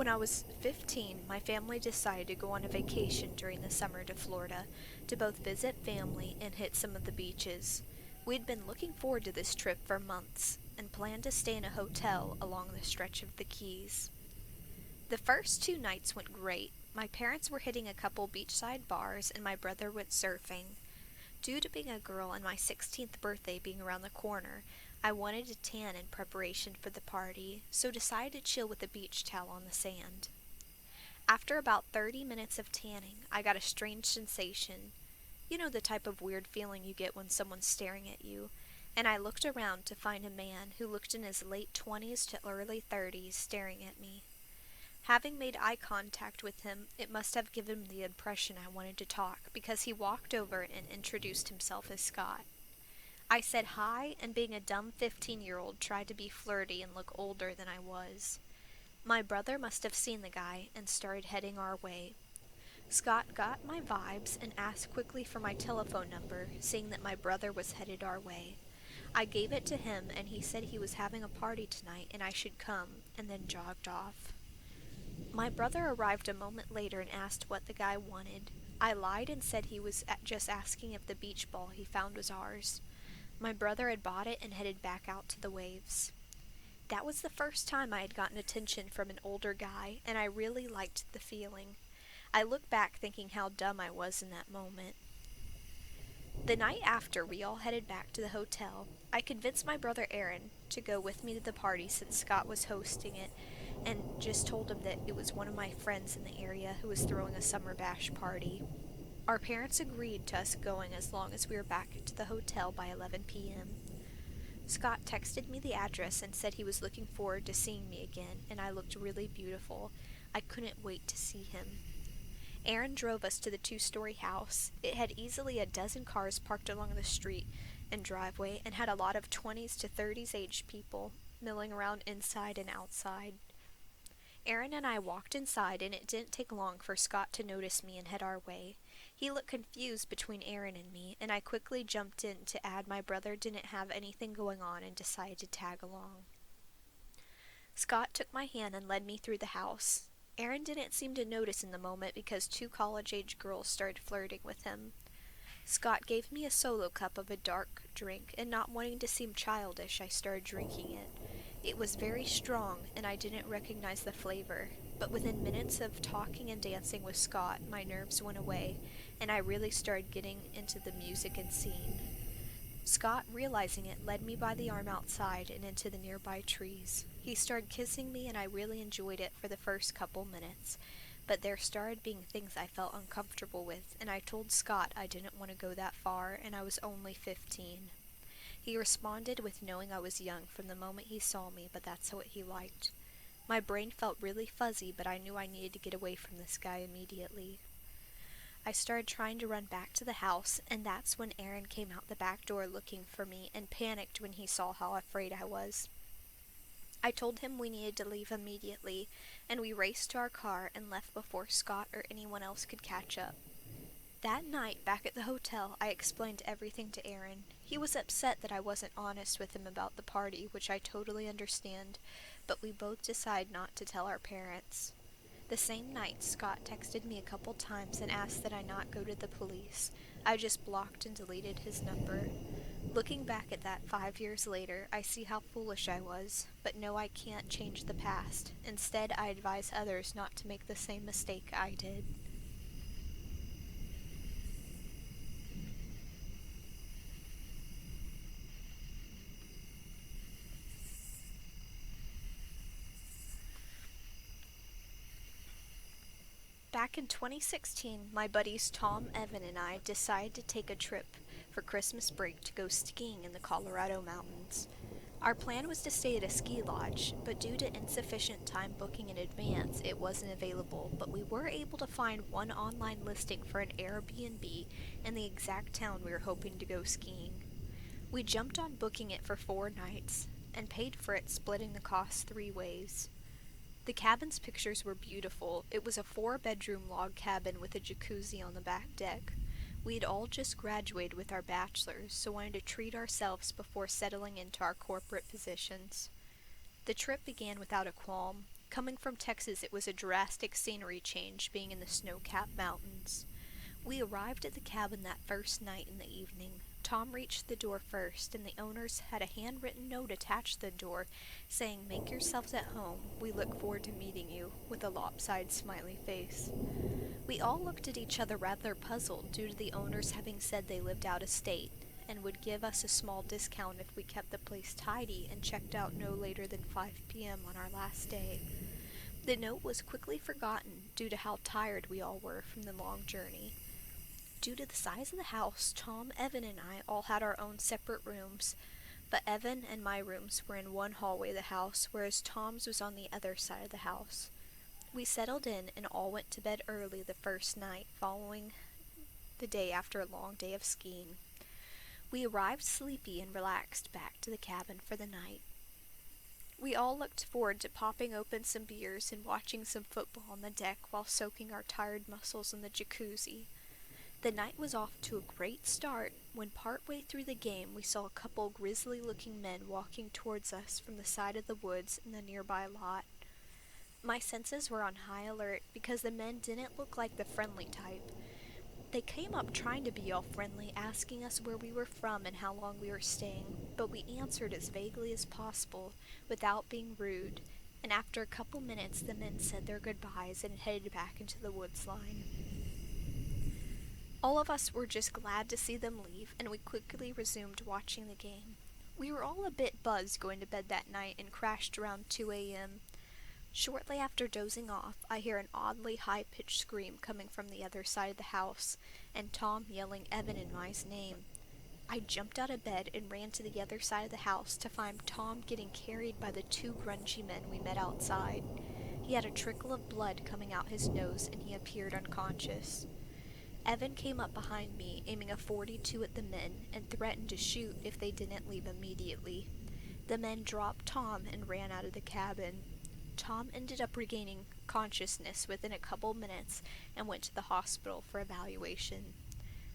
When I was 15, my family decided to go on a vacation during the summer to Florida to both visit family and hit some of the beaches. We'd been looking forward to this trip for months and planned to stay in a hotel along the stretch of the Keys. The first 2 nights went great. My parents were hitting a couple beachside bars and my brother went surfing. Due to being a girl and my 16th birthday being around the corner, I wanted to tan in preparation for the party, so decided to chill with a beach towel on the sand. After about 30 minutes of tanning, I got a strange sensation. You know, the type of weird feeling you get when someone's staring at you, and I looked around to find a man who looked in his late 20s to early 30s staring at me. Having made eye contact with him, it must have given him the impression I wanted to talk, because he walked over and introduced himself as Scott. I said hi, and being a dumb 15-year-old, tried to be flirty and look older than I was. My brother must have seen the guy and started heading our way. Scott got my vibes and asked quickly for my telephone number, seeing that my brother was headed our way. I gave it to him, and he said he was having a party tonight and I should come, and then jogged off. My brother arrived a moment later and asked what the guy wanted. I lied and said he was just asking if the beach ball he found was ours. My brother had bought it and headed back out to the waves. That was the first time I had gotten attention from an older guy, and I really liked the feeling. I look back thinking how dumb I was in that moment. The night after we all headed back to the hotel, I convinced my brother Aaron to go with me to the party since Scott was hosting it, and just told him that it was one of my friends in the area who was throwing a summer bash party. Our parents agreed to us going as long as we were back to the hotel by 11 p.m. Scott texted me the address and said he was looking forward to seeing me again, and I looked really beautiful. I couldn't wait to see him. Aaron drove us to the 2-story house. It had easily a dozen cars parked along the street and driveway and had a lot of 20s to 30s aged people milling around inside and outside. Aaron and I walked inside, and it didn't take long for Scott to notice me and head our way. He looked confused between Aaron and me, and I quickly jumped in to add my brother didn't have anything going on and decided to tag along. Scott took my hand and led me through the house. Aaron didn't seem to notice in the moment because 2 college-age girls started flirting with him. Scott gave me a solo cup of a dark drink, and not wanting to seem childish, I started drinking it. It was very strong, and I didn't recognize the flavor, but within minutes of talking and dancing with Scott, my nerves went away, and I really started getting into the music and scene. Scott, realizing it, led me by the arm outside and into the nearby trees. He started kissing me, and I really enjoyed it for the first couple minutes, but there started being things I felt uncomfortable with, and I told Scott I didn't want to go that far, and I was only 15. He responded with knowing I was young from the moment he saw me, but that's what he liked. My brain felt really fuzzy, but I knew I needed to get away from this guy immediately. I started trying to run back to the house, and that's when Aaron came out the back door looking for me and panicked when he saw how afraid I was. I told him we needed to leave immediately, and we raced to our car and left before Scott or anyone else could catch up. That night, back at the hotel, I explained everything to Aaron. He was upset that I wasn't honest with him about the party, which I totally understand, but we both decided not to tell our parents. The same night, Scott texted me a couple times and asked that I not go to the police. I just blocked and deleted his number. Looking back at that 5 years later, I see how foolish I was, but no, I can't change the past. Instead, I advise others not to make the same mistake I did. Back in 2016, my buddies Tom, Evan, and I decided to take a trip for Christmas break to go skiing in the Colorado mountains. Our plan was to stay at a ski lodge, but due to insufficient time booking in advance, it wasn't available, but we were able to find one online listing for an Airbnb in the exact town we were hoping to go skiing. We jumped on booking it for 4 nights, and paid for it splitting the cost 3 ways. The cabin's pictures were beautiful. It was a 4-bedroom log cabin with a jacuzzi on the back deck. We had all just graduated with our bachelors, so wanted to treat ourselves before settling into our corporate positions. The trip began without a qualm. Coming from Texas, it was a drastic scenery change being in the snow-capped mountains. We arrived at the cabin that first night in the evening. Tom reached the door first, and the owners had a handwritten note attached to the door saying, "Make yourselves at home. We look forward to meeting you," with a lopsided smiley face. We all looked at each other rather puzzled due to the owners having said they lived out of state and would give us a small discount if we kept the place tidy and checked out no later than 5 p.m. on our last day. The note was quickly forgotten due to how tired we all were from the long journey. Due to the size of the house, Tom, Evan, and I all had our own separate rooms, but Evan and my rooms were in one hallway of the house, whereas Tom's was on the other side of the house. We settled in and all went to bed early the first night following the day after a long day of skiing. We arrived sleepy and relaxed back to the cabin for the night. We all looked forward to popping open some beers and watching some football on the deck while soaking our tired muscles in the jacuzzi. The night was off to a great start when partway through the game we saw a couple grisly-looking men walking towards us from the side of the woods in the nearby lot. My senses were on high alert because the men didn't look like the friendly type. They came up trying to be all friendly, asking us where we were from and how long we were staying, but we answered as vaguely as possible without being rude, and after a couple minutes the men said their goodbyes and headed back into the woods line. All of us were just glad to see them leave, and we quickly resumed watching the game. We were all a bit buzzed going to bed that night and crashed around 2 a.m. Shortly after dozing off, I hear an oddly high-pitched scream coming from the other side of the house, and Tom yelling Evan and my name. I jumped out of bed and ran to the other side of the house to find Tom getting carried by the two grungy men we met outside. He had a trickle of blood coming out his nose, and he appeared unconscious. Evan came up behind me, aiming a .42 at the men, and threatened to shoot if they didn't leave immediately. The men dropped Tom and ran out of the cabin. Tom ended up regaining consciousness within a couple minutes and went to the hospital for evaluation.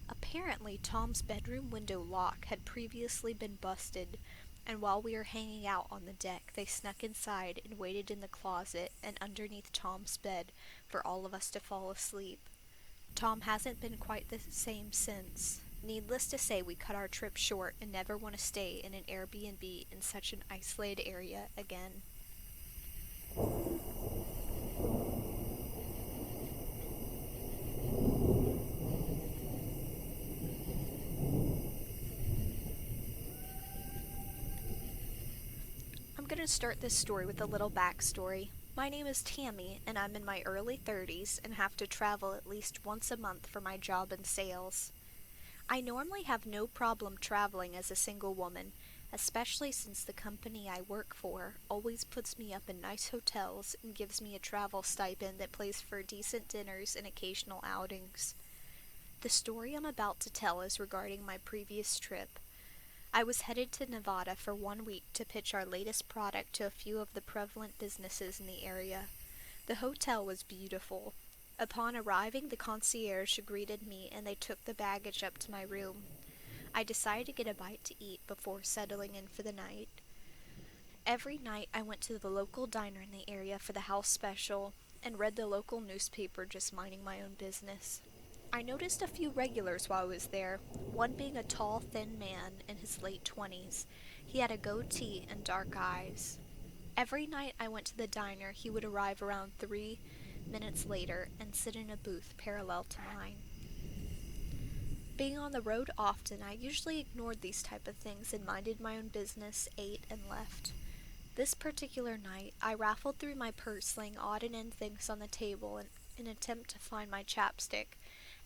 Apparently, Tom's bedroom window lock had previously been busted, and while we were hanging out on the deck, they snuck inside and waited in the closet and underneath Tom's bed for all of us to fall asleep. Tom hasn't been quite the same since. Needless to say, we cut our trip short and never want to stay in an Airbnb in such an isolated area again. I'm going to start this story with a little backstory. My name is Tammy, and I'm in my early 30s and have to travel at least once a month for my job in sales. I normally have no problem traveling as a single woman, especially since the company I work for always puts me up in nice hotels and gives me a travel stipend that pays for decent dinners and occasional outings. The story I'm about to tell is regarding my previous trip. I was headed to Nevada for 1 week to pitch our latest product to a few of the prevalent businesses in the area. The hotel was beautiful. Upon arriving, the concierge greeted me and they took the baggage up to my room. I decided to get a bite to eat before settling in for the night. Every night I went to the local diner in the area for the house special and read the local newspaper, just minding my own business. I noticed a few regulars while I was there, one being a tall, thin man in his late 20s. He had a goatee and dark eyes. Every night I went to the diner, he would arrive around 3 minutes later and sit in a booth parallel to mine. Being on the road often, I usually ignored these type of things and minded my own business, ate, and left. This particular night, I raffled through my purse, laying odd and end things on the table in an attempt to find my chapstick,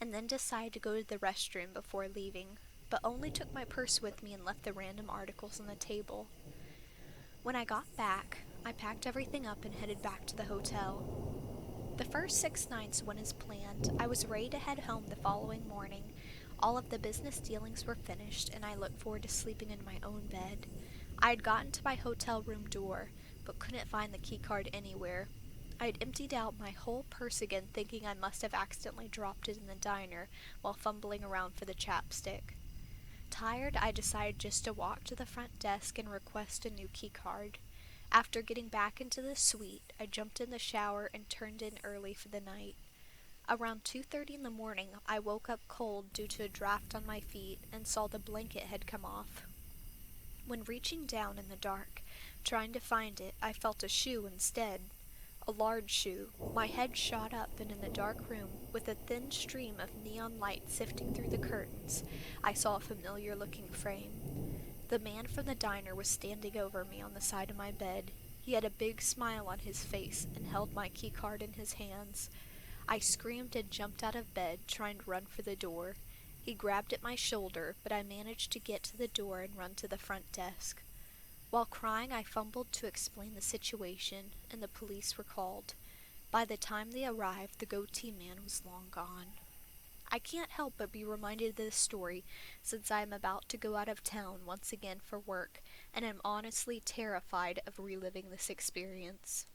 and then decided to go to the restroom before leaving, but only took my purse with me and left the random articles on the table. When I got back, I packed everything up and headed back to the hotel. The first 6 nights went as planned. I was ready to head home the following morning. All of the business dealings were finished, and I looked forward to sleeping in my own bed. I had gotten to my hotel room door, but couldn't find the key card anywhere. I had emptied out my whole purse again, thinking I must have accidentally dropped it in the diner while fumbling around for the chapstick. Tired, I decided just to walk to the front desk and request a new key card. After getting back into the suite, I jumped in the shower and turned in early for the night. Around 2:30 in the morning, I woke up cold due to a draft on my feet and saw the blanket had come off. When reaching down in the dark, trying to find it, I felt a shoe instead. A large shoe. My head shot up, and in the dark room, with a thin stream of neon light sifting through the curtains, I saw a familiar-looking frame. The man from the diner was standing over me on the side of my bed. He had a big smile on his face and held my keycard in his hands. I screamed and jumped out of bed, trying to run for the door. He grabbed at my shoulder, but I managed to get to the door and run to the front desk. While crying, I fumbled to explain the situation, and the police were called. By the time they arrived, the goatee man was long gone. I can't help but be reminded of this story since I am about to go out of town once again for work, and am honestly terrified of reliving this experience.